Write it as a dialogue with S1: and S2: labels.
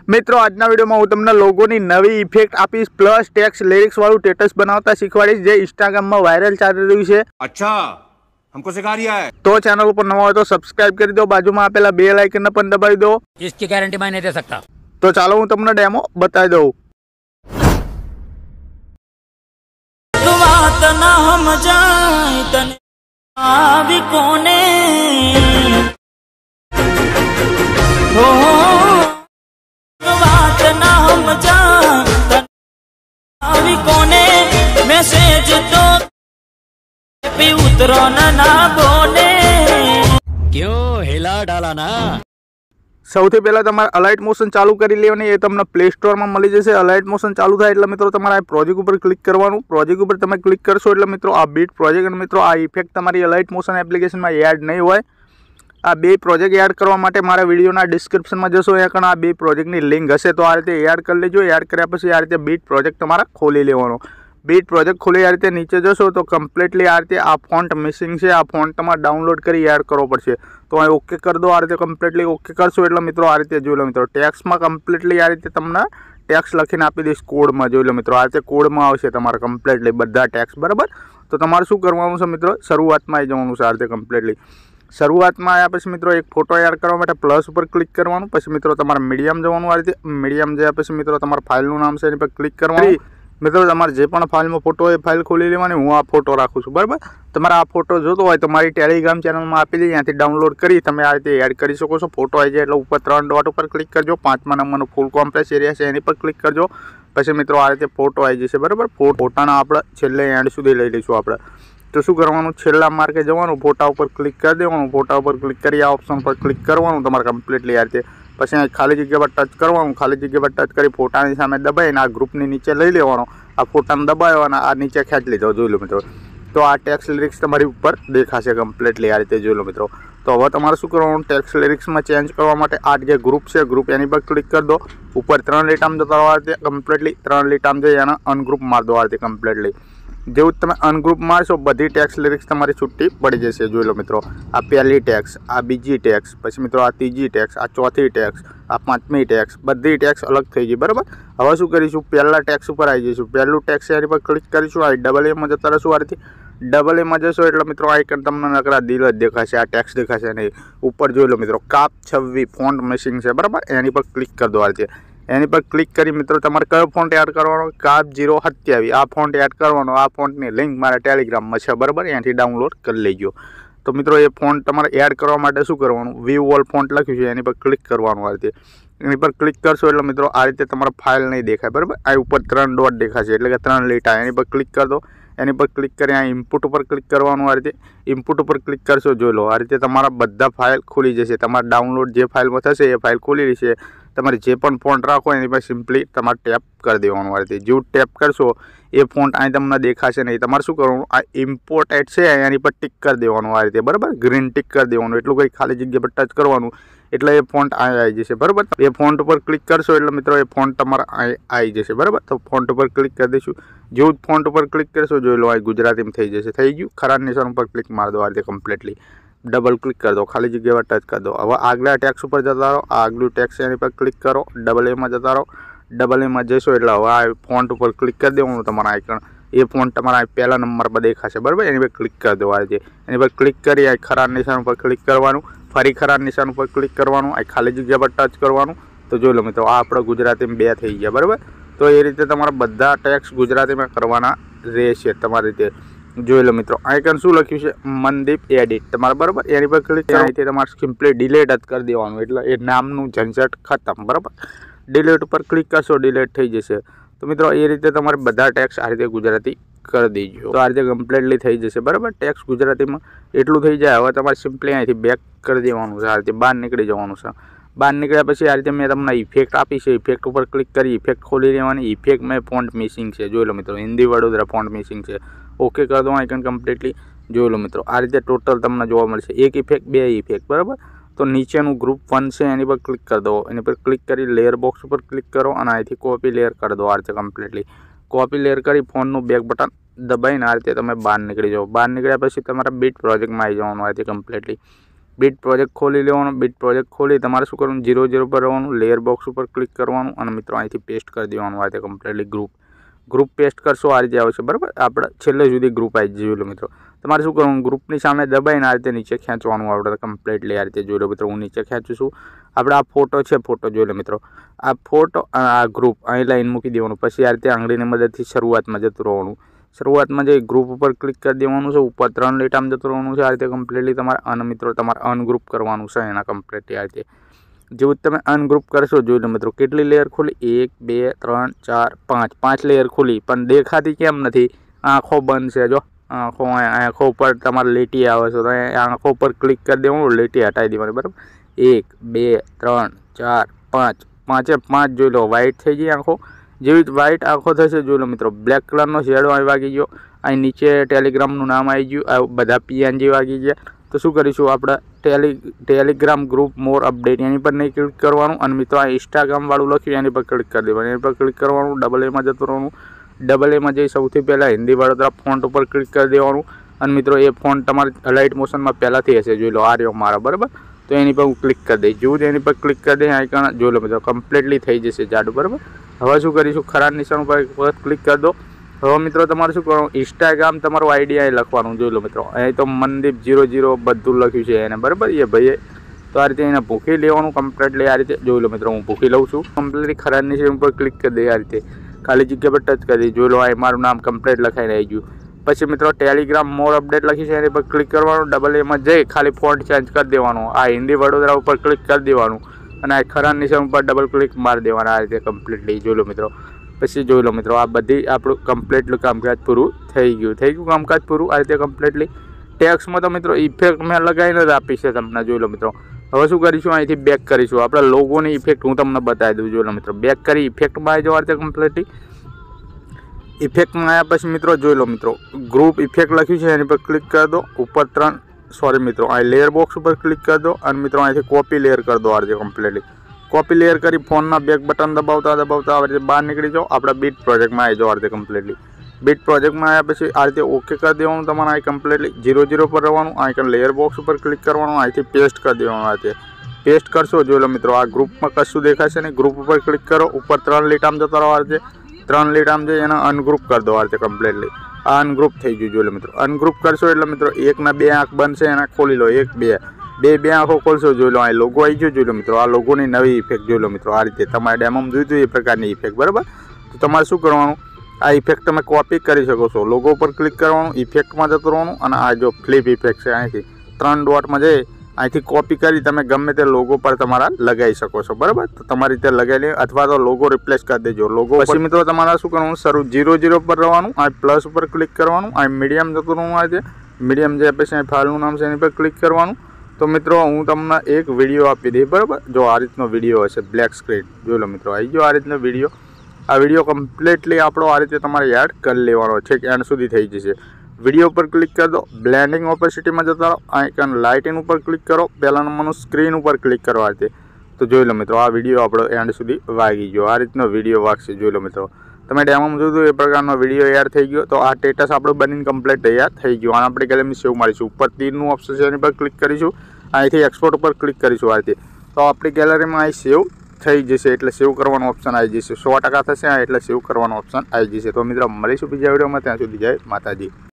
S1: मित्रों आज वीडियो में हूँ तमने लोगोनी नवी इफेक्ट आपीश प्लस टेक्स्ट लिरिक्स वालू स्टेटस बनावता शीखवाड़ीश जे इंस्टाग्राम में वायरल चाली रह्यु छे।
S2: अच्छा हमको सिखा रिया है।
S1: तो चैनल पर नवा हो तो सब्सक्राइब कर दो, बाजू में आपेला बेल आइकन ने पण दबावी दो।
S3: इसकी गारंटी मैं नहीं दे सकता।
S1: तो चलो हूँ तमने डेमो बताई दऊं।
S4: बात ना हम जाए तने आवी कोने हो बात ना हम जाए तने आवी कोने मैसेज तो पे उतरो ना बोने
S3: क्यों हिला डाला ना।
S1: સૌથી પહેલા તમારે અલાઇટ મોશન ચાલુ કરી લેવાની, એ તમને પ્લે સ્ટોરમાં મળી જશે। અલાઇટ મોશન ચાલુ થાય એટલે મિત્રો તમારે આ પ્રોજેક્ટ ઉપર ક્લિક કરવાનું। પ્રોજેક્ટ ઉપર તમે ક્લિક કરશો એટલે મિત્રો આ બીટ પ્રોજેક્ટ અને મિત્રો આ ઇફેક્ટ તમારી અલાઇટ મોશન એપ્લિકેશનમાં એડ નહીં હોય। આ બે પ્રોજેક્ટ એડ કરવા માટે મારા વિડીયોના ડિસ્ક્રિપ્શનમાં જશો, અહીંયા કણ આ બે પ્રોજેક્ટની લિંક હશે, તો આ રીતે એડ કરી લેજો। એડ કર્યા પછી આ રીતે બીટ પ્રોજેક્ટ તમારે ખોલી લેવાનો। बीट प्रोजेक्ट खोली आ रीते नीचे जशो तो कम्प्लीटली आ रीते आ फॉन्ट मिसिंग है। आ फॉन्ट तमारे डाउनलॉड करी एड करवो पड़शे, तो आ ओके कर दो। आ रीते कम्प्लीटली ओके करशो एटले मित्रों आ रीते जोई लो मित्रों टेक्स्ट में कम्प्लीटली आ रीते तमने टेक्स्ट लखीने आपी दईश कोड में। जोई लो मित्रों आ रीते कोड में आवशे तमारे कम्प्लीटली बधा टेक्स्ट बराबर। तो तमारे शुं करवानुं छे मित्रों, शरूआत में आई जवानुं छे। आ रीते कम्प्लीटली शरूआत में आया पछी मित्रों एक फोटो एड करवा माटे प्लस पर क्लिक करवानुं। पछी मित्रों तमारे मीडियम जवानुं। आ रीते मीडियम जया पछी मित्रों तमारा फाइलनुं नाम छे एनी पर क्लिक करवानुं। मित्रों तमारे जे पण फाइल में फोटो है फाइल खोली लेवानी। हूँ आ फोटो राखुं छुं बराबर। तमारे आ फोटो जोतो होय तो मारी टेलिग्राम चेनल में आपेली त्याथी डाउनलॉड करी तमे आ रीते एड करी शको छो। फोटो आई जाए एटले उपर 3 डॉट पर क्लिक करजो। 5मा नंबरनो फूल कॉम्प्रेस एरिया छे एनी पर क्लिक करजो। पछी मित्रों आ रीते फोटो आई जशे बराबर। फोटाना आपणे छेल्ले एंड सुधी लई लईशुं आपणे। तो शुं करवानुं, छेल्ला मार्के जवानुं, फोटा पर क्लिक कर देवानुं। फोटा पर क्लिक करी आ ऑप्शन पर क्लिक करवानुं तमारे कम्प्लीटली आ रीते। पछी खाली जग्या पर टच करवानुं। खाली जग्या पर टच करी फोटानी सामे दबाईने आ ग्रुपनी नीचे लई लेवानो। आ फोटाने दबाव्यो अने आ नीचे खेंची लीधो। जोई लो मित्रों तो आ टेक्स्ट लिरिक्स तमारी उपर देखाशे कम्प्लीटली आ रीते। जोई लो मित्रों तो हवे तमारे शुं करवानुं, टेक्स्ट लिरिक्स में चेन्ज करवा माटे आ जे ग्रुप छे ग्रुप एनी पर क्लिक कर दो। उपर 3 લીટામાં जता रहो आ रीते कम्प्लीटली 3 લીટામાં जई एने अनग्रुप मार दो आ रीते कम्प्लीटली। जेवुं तमे अनग्रुप मारशो बधी टेक्स्ट लिरिक्स तमारी छूटी पड़ी जशे। जोई लो मित्रों आ पहली टेक्स्ट, आ बीजी टेक्स्ट, पछी मित्रों आ तीजी टेक्स्ट, आ चौथी टेक्स्ट, आ 5મી टेक्स्ट, बधी टेक्स्ट अलग थई गई बराबर। हवे शुं करीशुं, पहला टेक्स्ट पर आई जईशुं। पहलू टेक्स्ट एनी पर क्लिक करीशुं। आ डबल ए में जता रहीशुं। आ रीते डबल ए में जशो एटले मित्रों आइकन तमने नकरा दिल ज देखाशे, आ टेक्स्ट देखाशे नहीं। उपर जोई लो मित्रों काप 26 फॉन्ट मिसिंग छे बराबर। एनी पर क्लिक कर दो। आ रीते एनी पर क्लिक करी मित्रों तमारे कयो फॉन्ट एड करवानो, काप 027 आ फॉन्ट एड करवानो। आ फॉन्टनी लिंक मारा टेलिग्राम में छे बराबर, एनाथी डाउनलॉड कर लेजो। तो मित्रों ये फॉन्ट तमारे एड करवा माटे शुं करवानुं, व्यू ऑल फॉन्ट लख्युं छे एनी पर क्लिक करवानुं। आ रीते एनी पर क्लिक करशो एटले मित्रों आ रीते तमारे फाइल नहीं देखाय बराबर। आ उपर 3 डॉट देखाशे एटले के 3 લીટા। एनी पर क्लिक कर दो। एनी पर क्लिक करी आ इनपुट पर क्लिक करवानुं। आ रीते इनपुट पर क्लिक करशो जोई लो आ रीते तमारा बधा फाइल खुली जशे। तमारे डाउनलॉड जे फाइल में थशे ए फाइल खुली रहीशे। तमारे जे पण फॉन्ट राखो एनी पर सिम्पली तमारे टैप कर देवानुं। आ रीते जो टैप करशो ए फॉन्ट अहीं तमने देखाशे नहीं। तमारे शुं करवानुं, आ इम्पोर्टेड छे एनी पर टिक कर देवानुं। आ रीते बराबर ग्रीन टिक कर देवानुं। एटલું कई खाली जग्या पर टच करवानुं એટલે એ ફોન્ટ આવી જશે બરાબર। એ ફોન્ટ ઉપર ક્લિક કરશો એટલે મિત્રો એ ફોન્ટ તમારા આવી જશે બરાબર। તો ફોન્ટ ઉપર ક્લિક કરી દઈશું। જેવું ફોન્ટ ઉપર ક્લિક કરશો જોઈ લો આ ગુજરાતીમાં થઈ જશે। થઈ ગયું, ખરા નિશાન ઉપર ક્લિક માર દો। આ રીતે કમ્પ્લીટલી डबल क्लिक कर दो। खाली जगह पर टच कर दो। हवे आगला टेक्स्ट पर जता रहो। आगलू टेक्स्ट एनी पर क्लिक करो। डबल ए में जता रहो। डबल ए में जशो एटले हवे आ फॉन्ट पर क्लिक कर देवानुं तमारा आइकन। ए फॉन्ट तमारा पहला नंबर पर देखाशे बराबर। एनी पर क्लिक कर दो। आ रीते एनी पर क्लिक करी आ खरा निशान पर क्लिक करवानुं। फरी खरा निशान पर क्लिक करवानुं। आ खाली जग्या पर टच करवानुं। तो जोई लो मित्रों आ आपणे गुजरातीमां 2 थई गया बराबर। तो ए रीते तमारा बधा टेक्स्ट गुजरातीमां करवाना रहेशे तमारी रीते। जोई लो मित्रों आइकन शुं लख्युं छे, मनदीप एडिट तमारे बराबर। एनी पर क्लिक करीने तमारे सिम्पली डिलीट ज कर देवानुं एटले ए नामनुं झंझट खत्म बराबर। डिलीट पर क्लिक करशो डिलीट थई जशे। तो मित्रों ए रीते तमारे बधा टेक्स्ट आ रीते गुजराती कर दीजो। तो आ रीते कम्प्लीटली थई जशे बराबर। टेक्स्ट गुजरातीमां एटલું થઈ જાય। હવે તમારે સિમ્પલી અહીંથી બેક કરી દેવાનું છે। આ રીતે બહાર નીકળી જવાનું છે। બહાર નીકળ્યા પછી આ રીતે મેં તમને ઇફેક્ટ આપી છે। ઇફેક્ટ ઉપર ક્લિક કરી ઇફેક્ટ ખોલી લેવાની। ઇફેક્ટ મેં ફોન્ટ મિસિંગ છે જોઈ લો મિત્રો, હિન્દી વડોદરા ફોન્ટ મિસિંગ છે। ओके कर दो आइकन कम्प्लीटली। जो लो मित्रों आ रीते टोटल तमने जोवा मळशे। एक इफेक्ट 2 इफेक्ट बराबर। तो नीचेनु ग्रुप 1 छे एनी पर क्लिक कर दो। एनी पर क्लिक करी लेयर बॉक्स पर क्लिक करो अने અહીંથી कॉपी लेयर कर दो। आ रीते कम्प्लीटली कॉपी लेयर करी फोनનું બેક बटन दबाईने आ रीते तमे बहार निकળી जाओ। बहार निकळ्या पछी तमारा बीट प्रोजेक्ट में आई जवानुं आ रीते कम्प्लीटली। બીટ પ્રોજેક્ટ ખોલી લેવાનું. બીટ પ્રોજેક્ટ ખોલી તમારે શું કરવાનું, 0 પર રહેવાનું, લેયર બોક્સ ઉપર ક્લિક કરવાનું અને મિત્રો અહીંથી પેસ્ટ કરી દેવાનું. આ રીતે કમ્પ્લીટલી ગ્રુપ પેસ્ટ કરશો આ રીતે આવશે, બરાબર. આપણે છેલ્લે સુધી ગ્રુપ આવી જોઈ લો મિત્રો. તમારે શું કરવાનું, ગ્રુપની સામે દબાઈને આ રીતે નીચે ખેંચવાનું આપણે કમ્પ્લીટલી આ રીતે જોઈ લો મિત્રો. હું નીચે ખેંચું છું. આપણે આ ફોટો છે, ફોટો જોઈ લો મિત્રો. આ ફોટો આ ગ્રુપ અહીં લાઈન મૂકી દેવાનું. પછી આ રીતે આંગળીની મદદથી શરૂઆતમાં જતું રહેવાનું. શરૂઆતમાં જઈ ગ્રુપ ઉપર ક્લિક કરી દેવાનું છે. ઉપર 3 લીટામાં જતું રહેવાનું છે આ રીતે કમ્પ્લીટલી. તમારે મિત્રો તમારે અનગ્રુપ કરવાનું છે એના કમ્પ્લીટલી આ રીતે. જેવું તમે અનગ્રુપ કરશો જોઈ લો મિત્રો. કેટલી લેયર ખોલી, 1 2 3 4 5 લેયર ખોલી, પણ દેખાતી કેમ નથી? આંખો બંધ છે. જો આંખો ઉપર તમારે લીટી આવે છે, તો આંખો ઉપર ક્લિક કરી દેવાનું, લીટી હટાવી દેવાની, બરાબર. 1 2 3 4 5 5 જોઈ લો. વ્હાઇટ થઈ ગઈ આંખો. જેવી વ્હાઇટ આંખો થશે જોઈ લો મિત્રો. બ્લેક કલરનો શેડો અહીં વાગી ગયો. અહીં નીચે ટેલિગ્રામનું નામ આવી ગયું. આ બધા PNG વાગી ગયા. તો શું કરીશું આપણે, ટેલિગ્રામ ગ્રુપ મોર અપડેટ એની પર નહીં ક્લિક કરવાનું. અને મિત્રો આ ઇન્સ્ટાગ્રામવાળું લખ્યું એની પર ક્લિક કરી દેવાનું. એની પર ક્લિક કરવાનું, ડબલ એમાં જતું રહેવાનું. ડબલ એમાં જઈ સૌથી પહેલાં હિન્દી વડોદરા ફોન્ટ ઉપર ક્લિક કરી દેવાનું. અને મિત્રો એ ફોન્ટ તમારે અલાઇટ મોશનમાં પહેલાંથી હશે જોઈ લો. આ રહ્યો મારા, બરાબર. તો એની પર હું ક્લિક કરી દઈશ. જેવું એની પર ક્લિક કરી દઈએ આઇકન જોઈ લો મિત્રો કમ્પ્લીટલી થઈ જશે જાડું, બરાબર. હવે શું કરીશું, ખરા નિશાન ઉપર ક્લિક કરી દો. હવે મિત્રો તમારે શું કરવાનું, ઇન્સ્ટાગ્રામ તમારું આઈડી અહીં લખવાનું જોઈ લો મિત્રો. અહીં તો મનદીપ 00 બધું લખ્યું છે એને, બરાબર. એ ભાઈએ તો આ રીતે એને ભૂખી લેવાનું કમ્પ્લીટલી આ રીતે જોઈ લો મિત્રો. હું ભૂખી લઉં છું કમ્પ્લીટલી. ખરા નિશાન ઉપર ક્લિક કરી દઈએ આ રીતે. ખાલી જગ્યા પર ટચ કરી દઈએ જોઈ લો. આ મારું નામ કમ્પ્લીટ લખાઈને આવી ગયું. પછી મિત્રો ટેલિગ્રામ મોર અપડેટ લખી છે એની પર ક્લિક કરવાનું. ડબલ એમાં જઈ ખાલી ફોન્ટ ચેન્જ કરી દેવાનું. આ હિન્દી વડોદરા ઉપર ક્લિક કરી દેવાનું અને આ ખરા નિશાન ઉપર ડબલ ક્લિક મારી દેવાના આ રીતે કમ્પ્લીટલી જોઈ લો મિત્રો. પછી જોઈ લો મિત્રો આ બધી આપણું કમ્પ્લીટલી કામકાજ પૂરું થઈ ગયું કામકાજ પૂરું આ રીતે કમ્પ્લીટલી. ટેક્સમાં તો મિત્રો ઇફેક્ટ મેં લગાવીને જ આપી છે તમને જોઈ લો મિત્રો. હવે શું કરીશું, અહીંથી બેક કરીશું. આપણે લોગોની ઇફેક્ટ હું તમને બતાવી દઉં જોઈ લો મિત્રો. બેક કરી ઇફેક્ટમાં આવી જાઓ આ રીતે કમ્પ્લીટલી. ઇફેક્ટમાં આવ્યા પછી મિત્રો જોઈ લો મિત્રો ગ્રુપ ઇફેક્ટ લખ્યું છે એની પર ક્લિક કરી દો. ઉપર મિત્રો અહીં લેયર બોક્સ ઉપર ક્લિક કરી દો અને મિત્રો અહીંથી કોપી લેયર કરી દો આ રીતે કમ્પ્લીટલી. કોપી લેયર કરી ફોનના બેક બટન દબાવતા આ રીતે બહાર નીકળી જાઓ. આપણે બીટ પ્રોજેક્ટમાં આવી જાઓ આ રીતે કમ્પ્લીટલી. બીટ પ્રોજેક્ટમાં આવ્યા પછી આ રીતે ઓકે કરી દેવાનું તમારે. અહીં કમ્પ્લીટલી 0 પર રહેવાનું. અહીં લેયર બોક્સ ઉપર ક્લિક કરવાનું. અહીંથી પેસ્ટ કરી દેવાનું આ રીતે. પેસ્ટ કરશો જોઈ લો મિત્રો. આ ગ્રુપમાં કશું દેખાશે નહીં. ગ્રુપ ઉપર ક્લિક કરો. ઉપર 3 લીટામાં જતો રહો આ રીતે. 3 લીટામાં જઈ એને અનગ્રુપ કરી દો આ રીતે કમ્પ્લીટલી. આ અનગ્રુપ થઈ ગયું જોઈ લો મિત્રો. અનગ્રુપ કરશો એટલે મિત્રો 1 ના 2 આંખ બનશે એના ખોલી લો. 1 2 બે આંખો ખોલશો જોઈ લો. અહીં લોગો આવી ગયો જોઈ લો મિત્રો. આ લોગોની નવી ઇફેક્ટ જોઈ લો મિત્રો. આ રીતે તમારે ડેમોમાં જોઈતું એ પ્રકારની ઇફેક્ટ, બરાબર. તો તમારે શું કરવાનું, આ ઇફેક્ટ તમે કોપી કરી શકો છો. લોગો ઉપર ક્લિક કરવાનું, ઇફેક્ટમાં જતું રહેવાનું અને આ જો ફ્લિપ ઇફેક્ટ છે અહીંથી 3 ડોટમાં જઈ અહીંથી કોપી કરી તમે ગમે તે લોગો પર તમારા લગાવી શકો છો, બરાબર. તો તમારી રીતે લગાવી લે અથવા તો લોગો રિપ્લેસ કરી દેજો. લોગો પછી મિત્રો તમારે શું કરવાનું, શરૂ 0 પર રહેવાનું. આ પ્લસ ઉપર ક્લિક કરવાનું. આ મીડિયમ જતું રહેવાનું. આ રીતે મીડિયમ જે પછી ફાઇલનું નામ છે એની પર ક્લિક કરવાનું. તો મિત્રો હું તમને એક વિડીયો આપી દઈશ, બરાબર. જો આ રીતનો વિડીયો હશે બ્લેક સ્ક્રીન જોઈ લો મિત્રો. આવી ગયો આ રીતનો વિડીયો. આ વિડીયો કમ્પ્લીટલી આપણો આ રીતે તમારે યાદ કરી લેવાનો છે કે એન્ડ સુધી થઈ જશે. વિડીયો પર ક્લિક કરી દો. બ્લેન્ડિંગ ઓપેસિટીમાં જતા રહો. આઇકન લાઇટિંગ ઉપર ક્લિક કરો. પહેલા નંબરનું સ્ક્રીન ઉપર ક્લિક કરો આ રીતે. તો જોઈ લો મિત્રો આ વિડીયો આપણો એન્ડ સુધી વાગી ગયો. આ રીતનો વિડીયો વાગશે જોઈ લો મિત્રો. તમે ડેમોમાં જોયું એ પ્રકારનો વિડીયો તૈયાર થઈ ગયો. તો આ સ્ટેટસ આપણું બનીને કમ્પ્લીટ તૈયાર થઈ ગયું. આને આપણે ગેલેરીમાં સેવ મારીશું. ઉપર તીરનું ઓપ્શન છે એની પર ક્લિક કરીશું. અહીંથી એક્સપોર્ટ ઉપર ક્લિક કરીશું આ રીતે. તો આપણી ગેલેરીમાં અહીં સેવ થઈ જશે. એટલે સેવ કરવાનો ઓપ્શન આવી જશે. 100% થશે એટલે સેવ કરવાનો ઓપ્શન આવી જશે. તો મિત્રો મળીશું બીજા વિડીયોમાં. ત્યાં સુધી જય માતાજી.